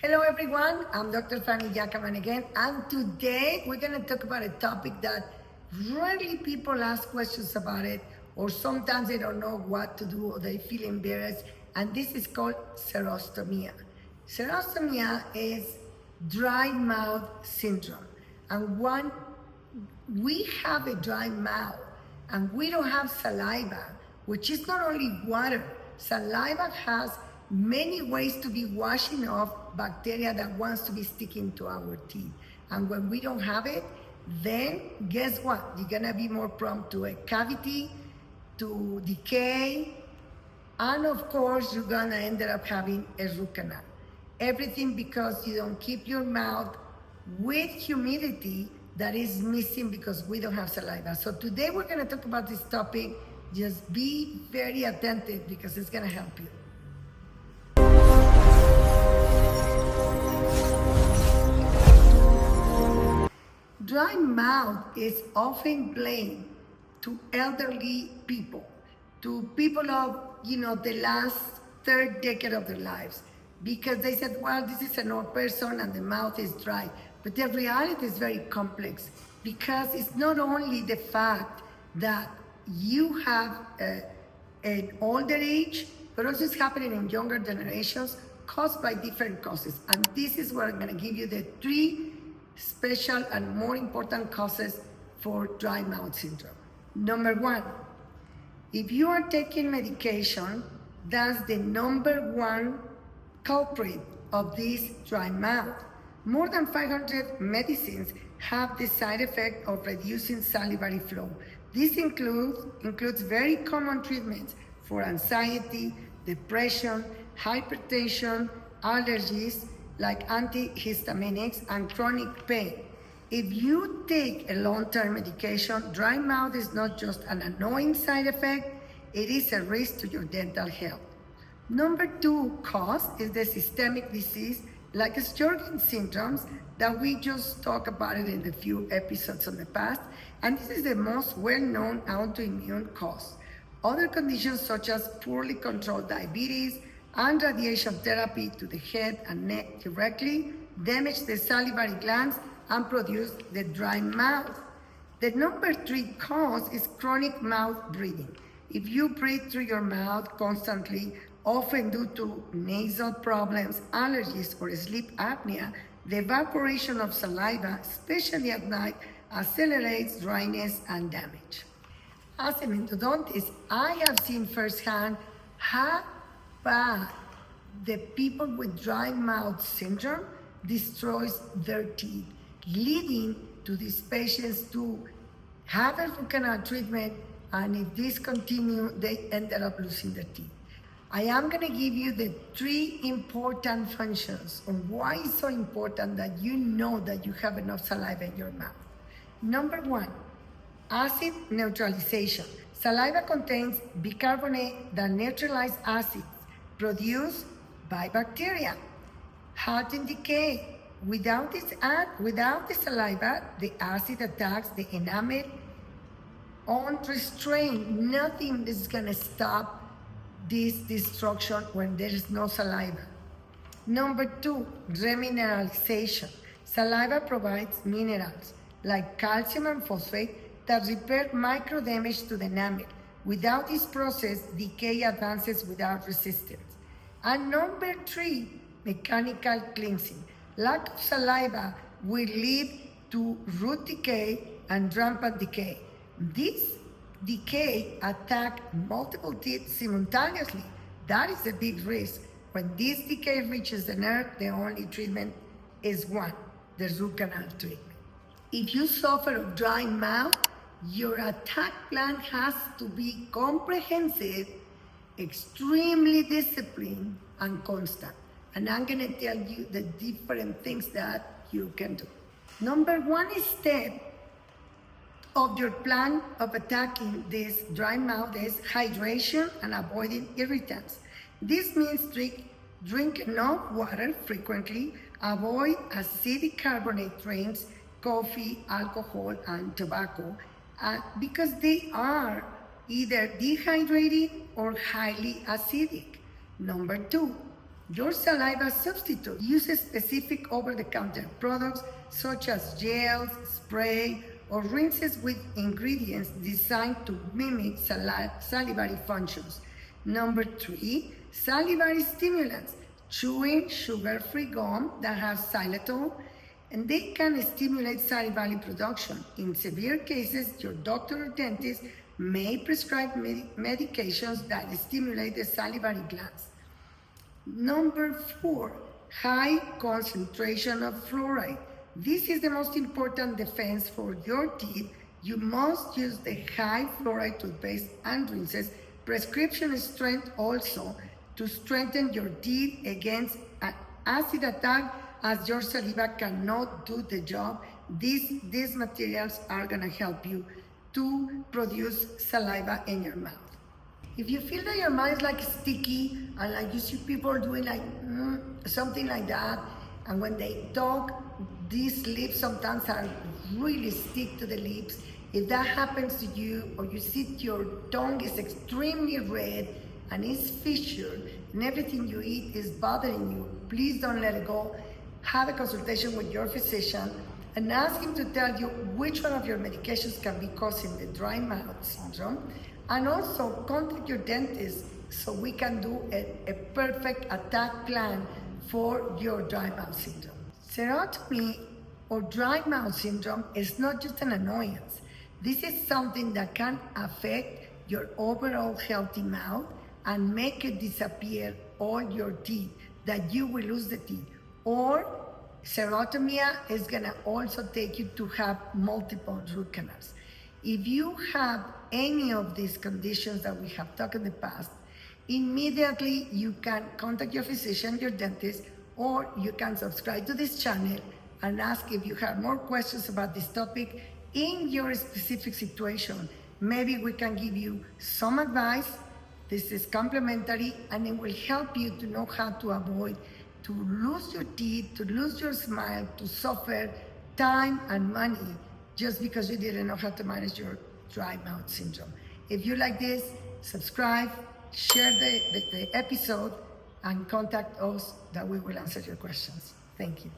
Hello everyone, I'm Dr. Fanny Yacaman again, and today we're going to talk about a topic that rarely people ask questions about it, or sometimes they don't know what to do or they feel embarrassed, and this is called xerostomia. Xerostomia is dry mouth syndrome, and when we have a dry mouth and we don't have saliva, which is not only water, saliva has many ways to be washing off bacteria that wants to be sticking to our teeth. And when we don't have it, then guess what? You're gonna be more prone to a cavity, to decay, and of course, you're gonna end up having a root canal. Everything because you don't keep your mouth with humidity that is missing because we don't have saliva. So today we're gonna talk about this topic. Just be very attentive because it's gonna help you. Dry mouth is often blamed to elderly people, to people of, the last third decade of their lives, because they said, well, this is an old person and the mouth is dry. But the reality is very complex because it's not only the fact that you have an older age, but also it's happening in younger generations caused by different causes. And this is where I'm gonna give you the three special and more important causes for dry mouth syndrome. Number one, if you are taking medication, that's the number one culprit of this dry mouth. More than 500 medicines have the side effect of reducing salivary flow. This includes very common treatments for anxiety, depression, hypertension, allergies, like antihistaminics, and chronic pain. If you take a long-term medication, dry mouth is not just an annoying side effect, it is a risk to your dental health. Number two cause is the systemic disease like Sjögren syndromes that we just talked about it in a few episodes in the past, and this is the most well-known autoimmune cause. Other conditions such as poorly controlled diabetes and radiation therapy to the head and neck directly damage the salivary glands and produce the dry mouth. The number three cause is chronic mouth breathing. If you breathe through your mouth constantly, often due to nasal problems, allergies, or sleep apnea, the evaporation of saliva, especially at night, accelerates dryness and damage. As an endodontist, I have seen firsthand how bad the people with dry mouth syndrome destroys their teeth, leading to these patients to have a root canal treatment, and if this continues, they ended up losing their teeth. I am going to give you the three important functions on why it's so important that you know that you have enough saliva in your mouth. Number one, acid neutralization. Saliva contains bicarbonate that neutralizes acids produced by bacteria. Halting decay. Without the saliva, the acid attacks the enamel unrestrained. Nothing is going to stop this destruction when there is no saliva. Number two, remineralization. Saliva provides minerals like calcium and phosphate that repair micro damage to the enamel. Without this process, decay advances without resistance. And number three, mechanical cleansing. Lack of saliva will lead to root decay and rampant decay. This decay attacks multiple teeth simultaneously. That is a big risk. When this decay reaches the nerve, the only treatment is one, the root canal treatment. If you suffer of dry mouth, your attack plan has to be comprehensive, extremely disciplined, and constant. And I'm going to tell you the different things that you can do. Number one step of your plan of attacking this dry mouth is hydration and avoiding irritants. This means drink enough water frequently, avoid acidic carbonate drinks, coffee, alcohol, and tobacco, because they are either dehydrating or highly acidic. Number two, Your saliva substitute uses specific over-the-counter products such as gels, spray, or rinses with ingredients designed to mimic salivary functions. Number 3, salivary stimulants. Chewing sugar-free gum that has xylitol, and they can stimulate salivary production. In severe cases, your doctor or dentist may prescribe medications that stimulate the salivary glands. Number 4, high concentration of fluoride. This is the most important defense for your teeth. You must use the high fluoride toothpaste and rinses, prescription strength also, to strengthen your teeth against an acid attack, as your saliva cannot do the job. These materials are gonna help you to produce saliva in your mouth. If you feel that your mouth is like sticky and like you see people doing like something like that, and when they talk, these lips sometimes are really stick to the lips. If that happens to you, or you see your tongue is extremely red and is fissured and everything you eat is bothering you, please don't let it go. Have a consultation with your physician and ask him to tell you which one of your medications can be causing the dry mouth syndrome. And also contact your dentist so we can do a perfect attack plan for your dry mouth syndrome. Xerostomy or dry mouth syndrome is not just an annoyance. This is something that can affect your overall healthy mouth and make it disappear all your teeth, that you will lose the teeth. Or xerostomy is gonna also take you to have multiple root canals. If you have any of these conditions that we have talked in the past, immediately you can contact your physician, your dentist, or you can subscribe to this channel and ask if you have more questions about this topic in your specific situation. Maybe we can give you some advice. This is complimentary, and it will help you to know how to avoid to lose your teeth, to lose your smile, to suffer time and money just because you didn't know how to manage your dry mouth syndrome. If you like this, subscribe, share the episode, and contact us that we will answer your questions. Thank you.